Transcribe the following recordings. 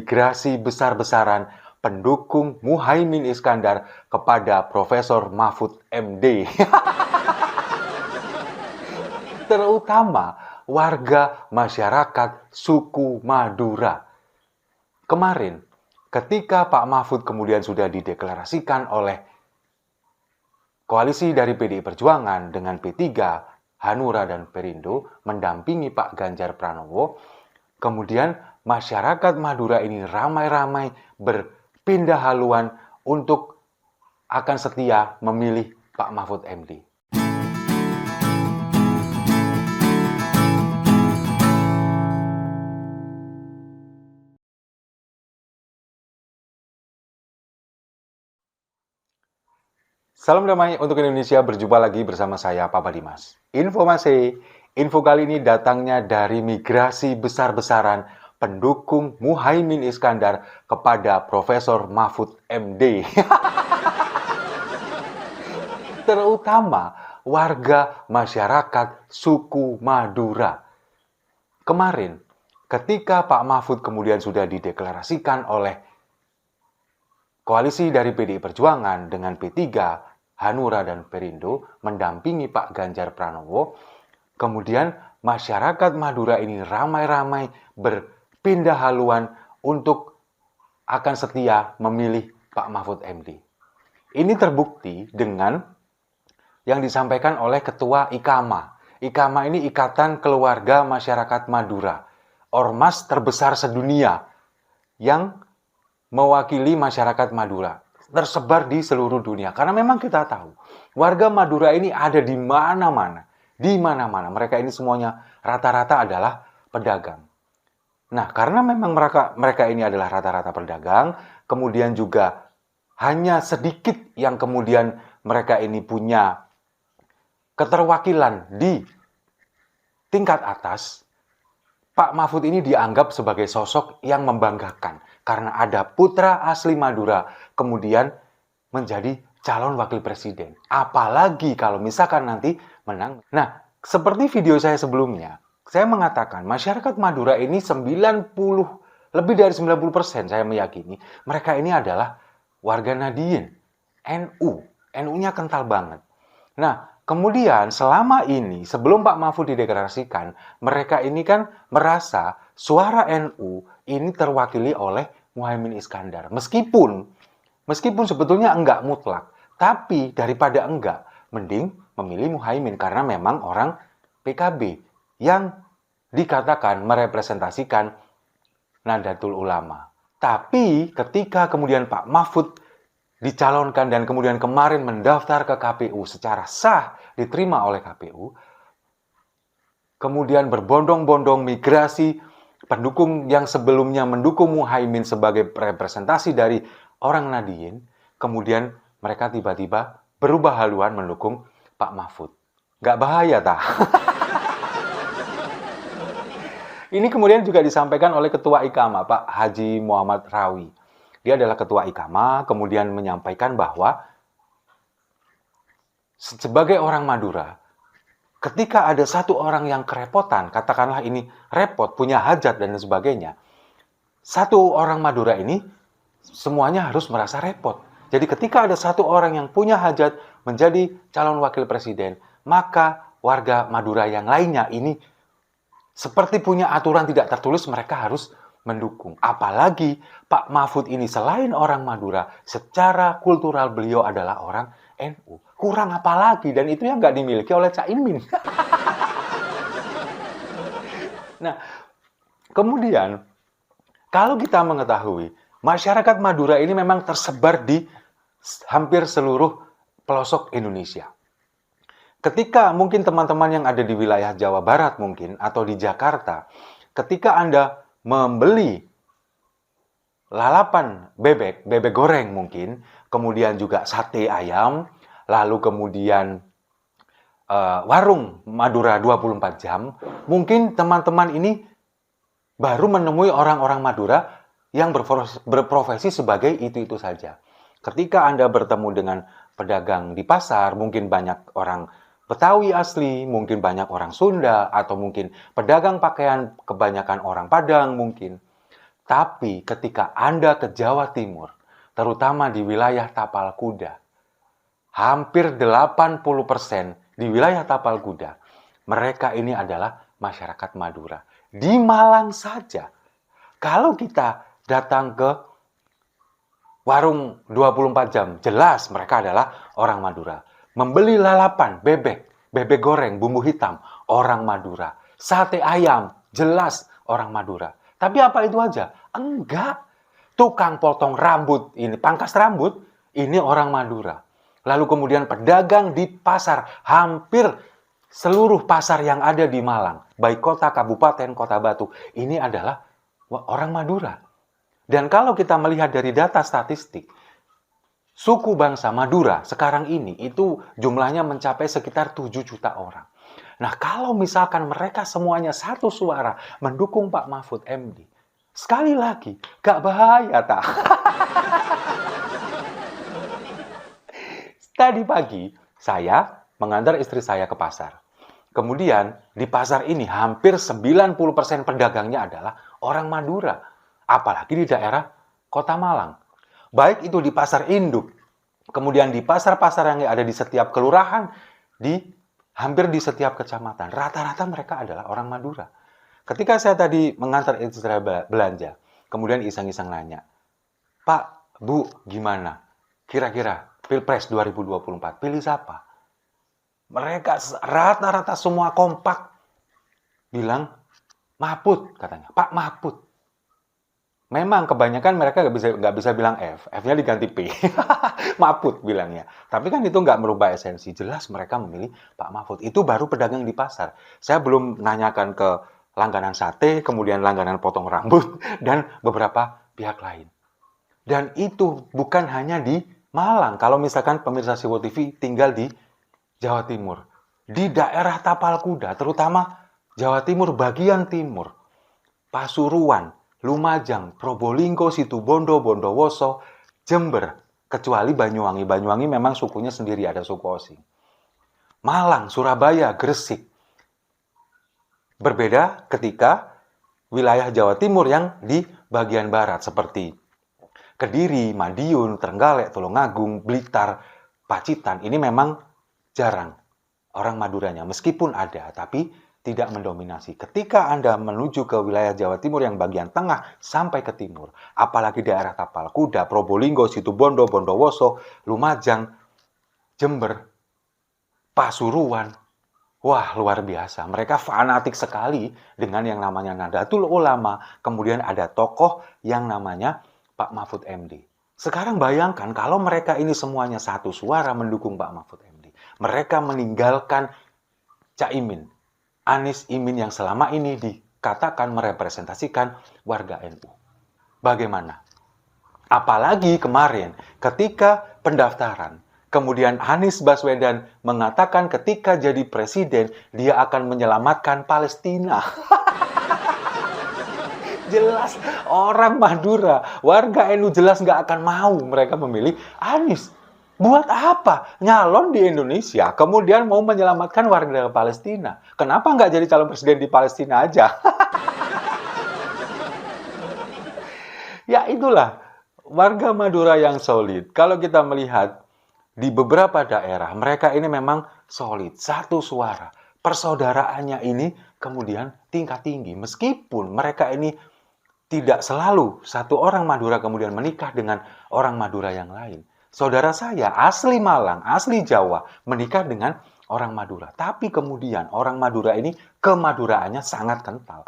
migrasi besar-besaran pendukung Muhaimin Iskandar kepada Profesor Mahfud MD. Terutama warga masyarakat suku Madura. Kemarin, ketika Pak Mahfud kemudian sudah dideklarasikan oleh koalisi dari PDI Perjuangan dengan P3, Hanura dan Perindo mendampingi Pak Ganjar Pranowo, kemudian masyarakat Madura ini ramai-ramai berpindah haluan untuk akan setia memilih Pak Mahfud MD. Salam damai untuk Indonesia, berjumpa lagi bersama saya, Papa Dimas. Info kali ini datangnya dari migrasi besar-besaran pendukung Muhaimin Iskandar kepada Profesor Mahfud MD. Terutama warga masyarakat suku Madura. Kemarin, ketika Pak Mahfud kemudian sudah dideklarasikan oleh koalisi dari PDI Perjuangan dengan P3, Hanura dan Perindo mendampingi Pak Ganjar Pranowo, kemudian masyarakat Madura ini ramai-ramai berpindah haluan untuk akan setia memilih Pak Mahfud MD. Ini terbukti dengan yang disampaikan oleh Ketua IKAMA. IKAMA ini Ikatan Keluarga Masyarakat Madura, ormas terbesar sedunia yang mewakili masyarakat Madura, tersebar di seluruh dunia. Karena memang kita tahu, warga Madura ini ada di mana-mana. Di mana-mana. Mereka ini semuanya rata-rata adalah pedagang. Nah, karena memang mereka ini adalah rata-rata pedagang, kemudian juga hanya sedikit yang kemudian mereka ini punya keterwakilan di tingkat atas, Pak Mahfud ini dianggap sebagai sosok yang membanggakan. Karena ada putra asli Madura kemudian menjadi calon wakil presiden. Apalagi kalau misalkan nanti menang. Nah, seperti video saya sebelumnya, saya mengatakan masyarakat Madura ini lebih dari 90% saya meyakini mereka ini adalah warga Nadiyin, NU. NU-nya kental banget. Nah, kemudian selama ini sebelum Pak Mahfud dideklarasikan, mereka ini kan merasa suara NU ini terwakili oleh Muhaimin Iskandar. Meskipun sebetulnya enggak mutlak, tapi daripada enggak, mending memilih Muhaimin karena memang orang PKB yang dikatakan merepresentasikan Nahdlatul Ulama. Tapi ketika kemudian Pak Mahfud dicalonkan dan kemudian kemarin mendaftar ke KPU secara sah diterima oleh KPU, kemudian berbondong-bondong migrasi pendukung yang sebelumnya mendukung Muhaimin sebagai representasi dari orang Nadiyin, kemudian mereka tiba-tiba berubah haluan mendukung Pak Mahfud. Nggak bahaya, tah? Ini kemudian juga disampaikan oleh Ketua IKAMA, Pak Haji Muhammad Rawi. Dia adalah Ketua IKAMA, kemudian menyampaikan bahwa sebagai orang Madura, ketika ada satu orang yang kerepotan, katakanlah ini repot, punya hajat dan sebagainya, satu orang Madura ini semuanya harus merasa repot. Jadi ketika ada satu orang yang punya hajat menjadi calon wakil presiden, maka warga Madura yang lainnya ini seperti punya aturan tidak tertulis, mereka harus mendukung. Apalagi Pak Mahfud ini selain orang Madura, secara kultural beliau adalah orang NU. Kurang apa lagi, dan itu yang nggak dimiliki oleh Caimin. Nah, kemudian kalau kita mengetahui masyarakat Madura ini memang tersebar di hampir seluruh pelosok Indonesia. Ketika mungkin teman-teman yang ada di wilayah Jawa Barat mungkin atau di Jakarta, ketika Anda membeli lalapan bebek goreng mungkin, kemudian juga sate ayam, lalu kemudian warung Madura 24 jam, mungkin teman-teman ini baru menemui orang-orang Madura yang berprofesi sebagai itu-itu saja. Ketika Anda bertemu dengan pedagang di pasar, mungkin banyak orang Betawi asli, mungkin banyak orang Sunda, atau mungkin pedagang pakaian kebanyakan orang Padang mungkin. Tapi ketika Anda ke Jawa Timur, terutama di wilayah Tapal Kuda, hampir 80% di wilayah Tapal Kuda, mereka ini adalah masyarakat Madura. Di Malang saja, kalau kita datang ke warung 24 jam, jelas mereka adalah orang Madura. Membeli lalapan, bebek goreng, bumbu hitam, orang Madura. Sate ayam, jelas orang Madura. Tapi apa itu aja? Enggak. Tukang potong rambut, ini pangkas rambut, ini orang Madura. Lalu kemudian pedagang di pasar, hampir seluruh pasar yang ada di Malang, baik kota, kabupaten, kota Batu, ini adalah orang Madura. Dan kalau kita melihat dari data statistik, suku bangsa Madura sekarang ini itu jumlahnya mencapai sekitar 7 juta orang. Nah, kalau misalkan mereka semuanya satu suara mendukung Pak Mahfud MD, sekali lagi, gak bahaya, tak? Tadi pagi, saya mengantar istri saya ke pasar. Kemudian, di pasar ini hampir 90% pedagangnya adalah orang Madura. Apalagi di daerah Kota Malang. Baik itu di pasar induk, kemudian di pasar-pasar yang ada di setiap kelurahan, hampir di setiap kecamatan, rata-rata mereka adalah orang Madura. Ketika saya tadi mengantar istri saya belanja, kemudian iseng-iseng nanya, Pak, Bu, gimana? Kira-kira Pilpres 2024, pilih siapa? Mereka rata-rata semua kompak bilang, Mahfud, katanya, Pak Mahfud. Memang kebanyakan mereka nggak bisa bilang F, F-nya diganti P. Mahfud bilangnya. Tapi kan itu nggak merubah esensi. Jelas mereka memilih Pak Mahfud. Itu baru pedagang di pasar. Saya belum nanyakan ke langganan sate, kemudian langganan potong rambut, dan beberapa pihak lain. Dan itu bukan hanya di Malang. Kalau misalkan pemirsa Siwo TV tinggal di Jawa Timur. Di daerah Tapal Kuda, terutama Jawa Timur bagian timur. Pasuruan, Lumajang, Probolinggo, Situbondo, Bondowoso, Jember, kecuali Banyuwangi. Banyuwangi memang sukunya sendiri, ada suku Osing. Malang, Surabaya, Gresik. Berbeda ketika wilayah Jawa Timur yang di bagian barat seperti Kediri, Madiun, Trenggalek, Tulungagung, Blitar, Pacitan. Ini memang jarang orang Maduranya. Meskipun ada, tapi tidak mendominasi. Ketika Anda menuju ke wilayah Jawa Timur yang bagian tengah sampai ke timur, apalagi daerah Tapal Kuda, Probolinggo, Situbondo, Bondowoso, Lumajang, Jember, Pasuruan, wah luar biasa. Mereka fanatik sekali dengan yang namanya Nahdlatul Ulama. Kemudian ada tokoh yang namanya Pak Mahfud MD. Sekarang bayangkan kalau mereka ini semuanya satu suara mendukung Pak Mahfud MD. Mereka meninggalkan Caimin, Anies Imin yang selama ini dikatakan merepresentasikan warga NU. Bagaimana? Apalagi kemarin ketika pendaftaran, kemudian Anies Baswedan mengatakan ketika jadi presiden, dia akan menyelamatkan Palestina. Jelas orang Madura, warga NU jelas nggak akan mau mereka memilih Anies. Buat apa? Nyalon di Indonesia, kemudian mau menyelamatkan warga Palestina. Kenapa nggak jadi calon presiden di Palestina aja? Ya itulah, warga Madura yang solid. Kalau kita melihat di beberapa daerah, mereka ini memang solid. Satu suara. Persaudaraannya ini kemudian tingkat tinggi. Meskipun mereka ini tidak selalu satu orang Madura kemudian menikah dengan orang Madura yang lain. Saudara saya asli Malang, asli Jawa, menikah dengan orang Madura. Tapi kemudian orang Madura ini kemaduraannya sangat kental.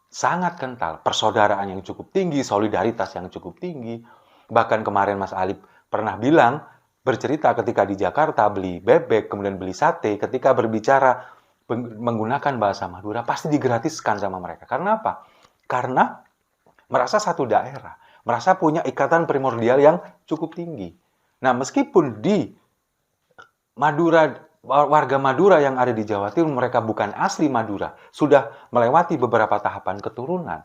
Sangat kental. Persaudaraan yang cukup tinggi, solidaritas yang cukup tinggi. Bahkan kemarin Mas Alip pernah bilang, bercerita ketika di Jakarta beli bebek, kemudian beli sate, ketika berbicara menggunakan bahasa Madura, pasti digratiskan sama mereka. Karena apa? Karena merasa satu daerah. Merasa punya ikatan primordial yang cukup tinggi. Nah, meskipun di Madura, warga Madura yang ada di Jawa Timur, mereka bukan asli Madura, sudah melewati beberapa tahapan keturunan.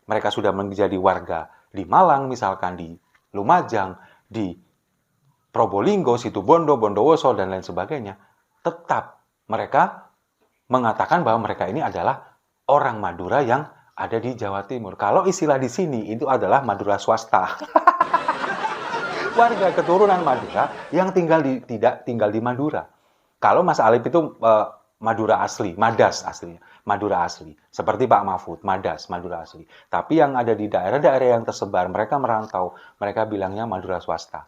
Mereka sudah menjadi warga di Malang, misalkan di Lumajang, di Probolinggo, Situbondo, Bondowoso, dan lain sebagainya. Tetap mereka mengatakan bahwa mereka ini adalah orang Madura yang ada di Jawa Timur. Kalau istilah di sini itu adalah Madura swasta. Warga keturunan Madura yang tidak tinggal di Madura. Kalau Mas Alip itu Madura asli, Madas aslinya, Madura asli. Seperti Pak Mahfud, Madas, Madura asli. Tapi yang ada di daerah-daerah yang tersebar, mereka merantau, mereka bilangnya Madura swasta.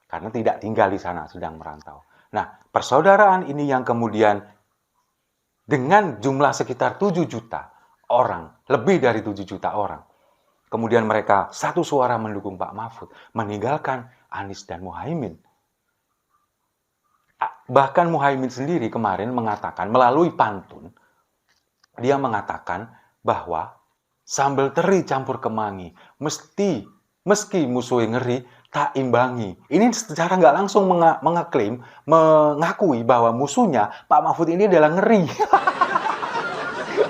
Karena tidak tinggal di sana, sedang merantau. Nah, persaudaraan ini yang kemudian dengan jumlah sekitar 7 juta orang, lebih dari 7 juta orang, kemudian mereka satu suara mendukung Pak Mahfud, meninggalkan Anies dan Muhaimin. Bahkan Muhaimin sendiri kemarin mengatakan melalui pantun, dia mengatakan bahwa sambal teri campur kemangi, meski musuhnya ngeri, tak imbangi. Ini secara nggak langsung mengeklaim, mengakui bahwa musuhnya Pak Mahfud ini adalah ngeri.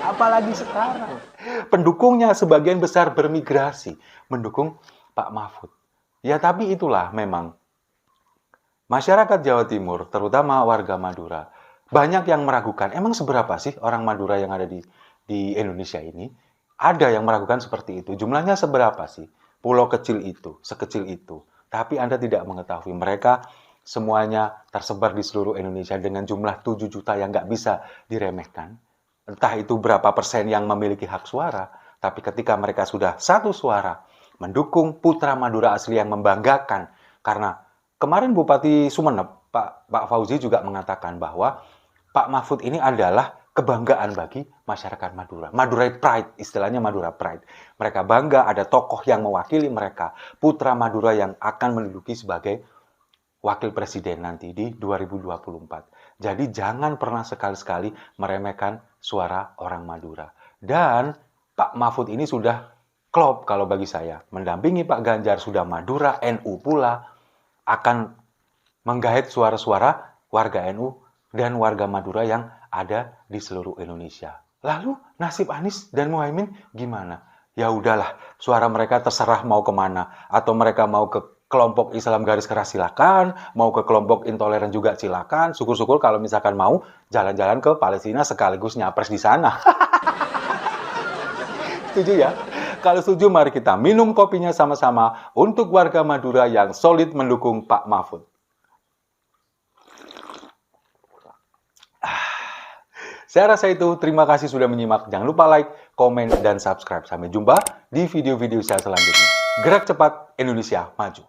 Apalagi sekarang. Pendukungnya sebagian besar bermigrasi mendukung Pak Mahfud. Ya tapi itulah memang masyarakat Jawa Timur, terutama warga Madura, banyak yang meragukan, emang seberapa sih orang Madura yang ada di Indonesia ini? Ada yang meragukan seperti itu. Jumlahnya seberapa sih? Pulau kecil itu, sekecil itu. Tapi Anda tidak mengetahui, mereka semuanya tersebar di seluruh Indonesia dengan jumlah 7 juta yang nggak bisa diremehkan. Entah itu berapa persen yang memiliki hak suara, tapi ketika mereka sudah satu suara, mendukung putra Madura asli yang membanggakan. Karena kemarin Bupati Sumeneb, Pak Fauzi juga mengatakan bahwa Pak Mahfud ini adalah kebanggaan bagi masyarakat Madura. Madura Pride, istilahnya Madura Pride. Mereka bangga ada tokoh yang mewakili mereka, putra Madura yang akan menduduki sebagai wakil presiden nanti di 2024. Jadi jangan pernah sekali-sekali meremehkan suara orang Madura. Dan Pak Mahfud ini sudah klop kalau bagi saya. Mendampingi Pak Ganjar sudah Madura, NU pula, akan menggait suara-suara warga NU dan warga Madura yang ada di seluruh Indonesia. Lalu nasib Anies dan Muhaimin gimana? Ya udahlah, suara mereka terserah mau kemana. Atau mereka mau ke kelompok Islam garis keras silakan, mau ke kelompok intoleran juga silakan. Syukur-syukur kalau misalkan mau jalan-jalan ke Palestina sekaligus nyapres di sana. Setuju ya? Kalau setuju mari kita minum kopinya sama-sama untuk warga Madura yang solid mendukung Pak Mahfud. Saya rasa itu, terima kasih sudah menyimak. Jangan lupa like, komen, dan subscribe. Sampai jumpa di video-video saya selanjutnya. Gerak cepat, Indonesia maju.